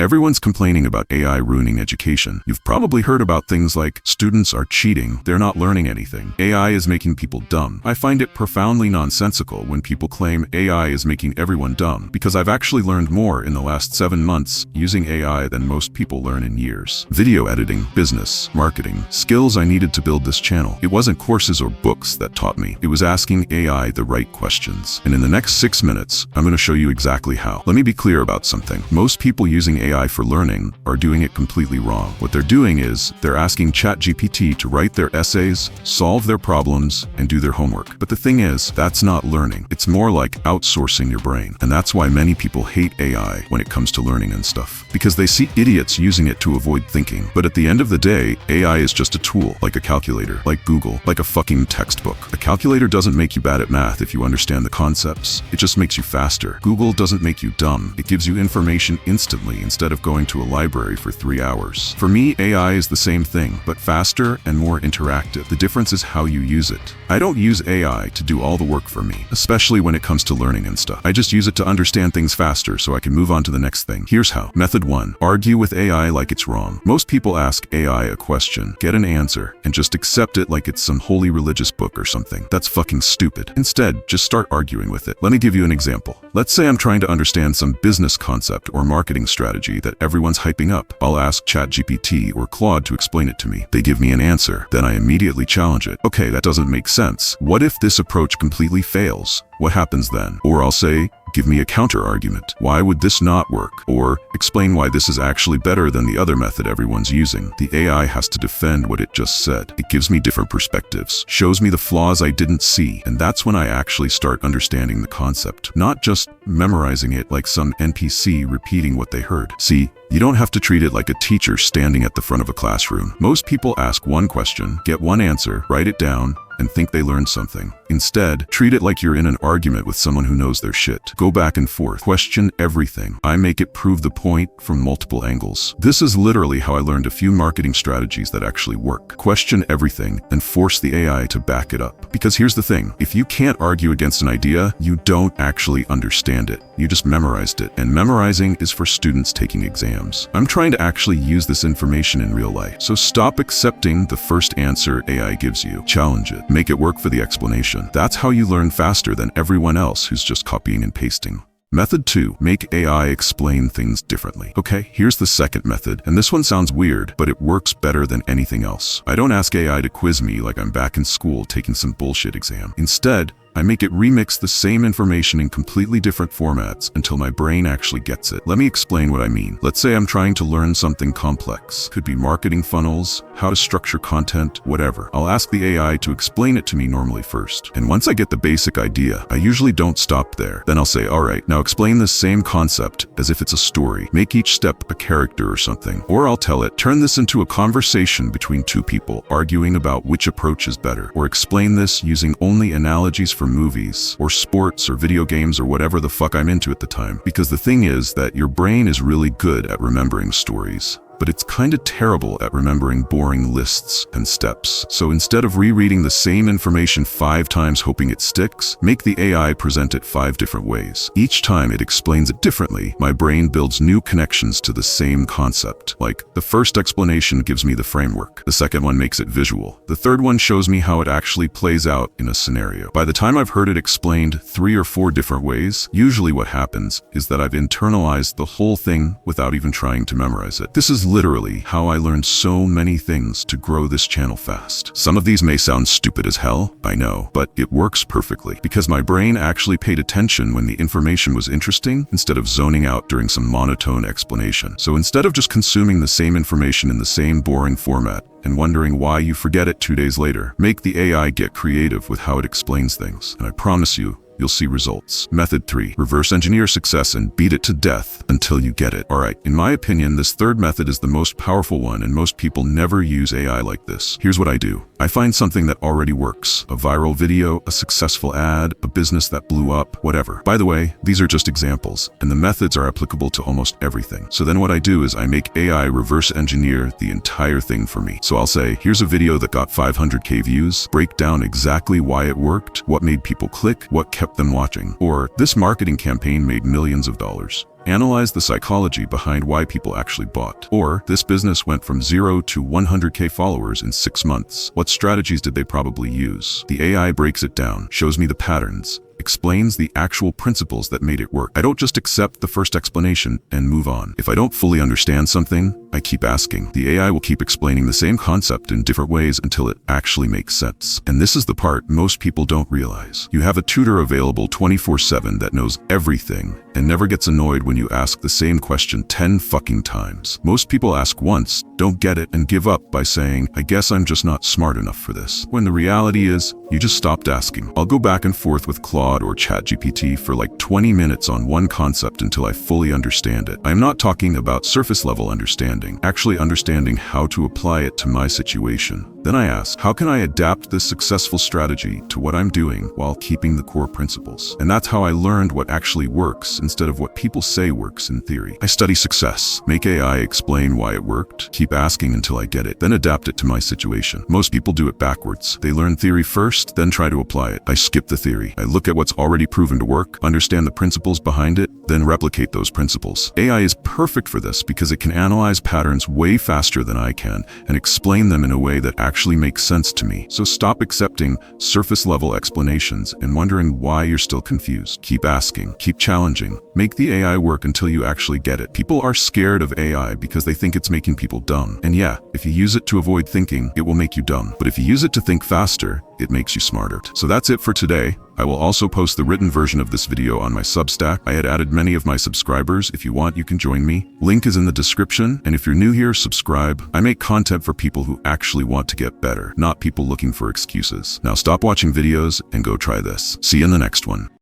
Everyone's complaining about AI ruining education. You've probably heard about things like students are cheating, they're not learning anything. AI is making people dumb. I find it profoundly nonsensical when people claim AI is making everyone dumb, because I've actually learned more in the last 7 months using AI than most people learn in years. Video editing, business, marketing, skills I needed to build this channel. It wasn't courses or books that taught me. It was asking AI the right questions. And in the next 6 minutes, I'm going to show you exactly how. Let me be clear about something. Most people using AI for learning are doing it completely wrong. What they're doing is they're asking ChatGPT to write their essays, solve their problems, and do their homework. But the thing is, that's not learning. It's more like outsourcing your brain. And that's why many people hate AI when it comes to learning and stuff. Because they see idiots using it to avoid thinking. But at the end of the day, AI is just a tool, like a calculator, like Google, like a fucking textbook. A calculator doesn't make you bad at math if you understand the concepts. It just makes you faster. Google doesn't make you dumb. It gives you information instantly instead of going to a library for 3 hours. For me, AI is the same thing, but faster and more interactive. The difference is how you use it. I don't use AI to do all the work for me, especially when it comes to learning and stuff. I just use it to understand things faster so I can move on to the next thing. Here's how. Method 1. Argue with AI like it's wrong. Most people ask AI a question, get an answer, and just accept it like it's some holy religious book or something. That's fucking stupid. Instead, just start arguing with it. Let me give you an example. Let's say I'm trying to understand some business concept or marketing strategy that everyone's hyping up. I'll ask ChatGPT or Claude to explain it to me. They give me an answer. Then I immediately challenge it. Okay, that doesn't make sense. What if this approach completely fails? What happens then? Or I'll say, give me a counter-argument. Why would this not work? Or explain why this is actually better than the other method everyone's using. The AI has to defend what it just said. It gives me different perspectives, shows me the flaws I didn't see, and that's when I actually start understanding the concept, not just memorizing it like some NPC repeating what they heard. See, you don't have to treat it like a teacher standing at the front of a classroom. Most people ask one question, get one answer, write it down, and think they learned something. Instead, treat it like you're in an argument with someone who knows their shit. Go back and forth. Question everything. I make it prove the point from multiple angles. This is literally how I learned a few marketing strategies that actually work. Question everything and force the AI to back it up. Because here's the thing. If you can't argue against an idea, you don't actually understand it. You just memorized it. And memorizing is for students taking exams. I'm trying to actually use this information in real life. So stop accepting the first answer AI gives you. Challenge it. Make it work for the explanation. That's how you learn faster than everyone else who's just copying and pasting. Method 2. Make AI explain things differently. Okay, here's the second method, and this one sounds weird, but it works better than anything else. I don't ask AI to quiz me like I'm back in school taking some bullshit exam. Instead, I make it remix the same information in completely different formats until my brain actually gets it. Let me explain what I mean. Let's say I'm trying to learn something complex. Could be marketing funnels, how to structure content, whatever. I'll ask the AI to explain it to me normally first. And once I get the basic idea, I usually don't stop there. Then I'll say, all right, now explain this same concept as if it's a story. Make each step a character or something. Or I'll tell it, turn this into a conversation between two people arguing about which approach is better. Or explain this using only analogies for movies or sports or video games or whatever the fuck I'm into at the time. Because the thing is that your brain is really good at remembering stories, but it's kinda terrible at remembering boring lists and steps. So instead of rereading the same information 5 times hoping it sticks, make the AI present it 5 different ways. Each time it explains it differently, my brain builds new connections to the same concept. Like, the first explanation gives me the framework. The second one makes it visual. The third one shows me how it actually plays out in a scenario. By the time I've heard it explained 3 or 4 different ways, usually what happens is that I've internalized the whole thing without even trying to memorize it. This is literally how I learned so many things to grow this channel fast. Some of these may sound stupid as hell, I know, but it works perfectly because my brain actually paid attention when the information was interesting instead of zoning out during some monotone explanation. So instead of just consuming the same information in the same boring format and wondering why you forget it 2 days later, make the AI get creative with how it explains things, and I promise you'll see results. Method 3. Reverse engineer success and beat it to death until you get it. Alright, in my opinion, this third method is the most powerful one and most people never use AI like this. Here's what I do. I find something that already works. A viral video, a successful ad, a business that blew up, whatever. By the way, these are just examples, and the methods are applicable to almost everything. So then what I do is I make AI reverse engineer the entire thing for me. So I'll say, here's a video that got 500k views, break down exactly why it worked, what made people click, what kept them watching. Or, this marketing campaign made millions of dollars. Analyze the psychology behind why people actually bought. Or, this business went from 0 to 100K followers in 6 months. What strategies did they probably use? The AI breaks it down, shows me the patterns, explains the actual principles that made it work. I don't just accept the first explanation and move on. If I don't fully understand something, I keep asking. The AI will keep explaining the same concept in different ways until it actually makes sense. And this is the part most people don't realize. You have a tutor available 24/7 that knows everything and never gets annoyed when you ask the same question 10 fucking times. Most people ask once, don't get it, and give up by saying, I guess I'm just not smart enough for this. When the reality is, you just stopped asking. I'll go back and forth with Claude or ChatGPT for like 20 minutes on one concept until I fully understand it. I'm not talking about surface level understanding, actually understanding how to apply it to my situation. Then I ask, how can I adapt this successful strategy to what I'm doing while keeping the core principles? And that's how I learned what actually works instead of what people say works in theory. I study success, make AI explain why it worked, keep asking until I get it, then adapt it to my situation. Most people do it backwards. They learn theory first, then try to apply it. I skip the theory. I look at what's already proven to work, understand the principles behind it, then replicate those principles. AI is perfect for this because it can analyze patterns way faster than I can and explain them in a way that actually makes sense to me. So stop accepting surface level explanations and wondering why you're still confused. Keep asking, keep challenging. Make the AI work until you actually get it. People are scared of AI because they think it's making people dumb. And yeah, if you use it to avoid thinking, it will make you dumb. But if you use it to think faster, it makes you smarter. So that's it for today. I will also post the written version of this video on my Substack. I had added many of my subscribers. If you want, you can join me. Link is in the description. And if you're new here, subscribe. I make content for people who actually want to get better, not people looking for excuses. Now stop watching videos and go try this. See you in the next one.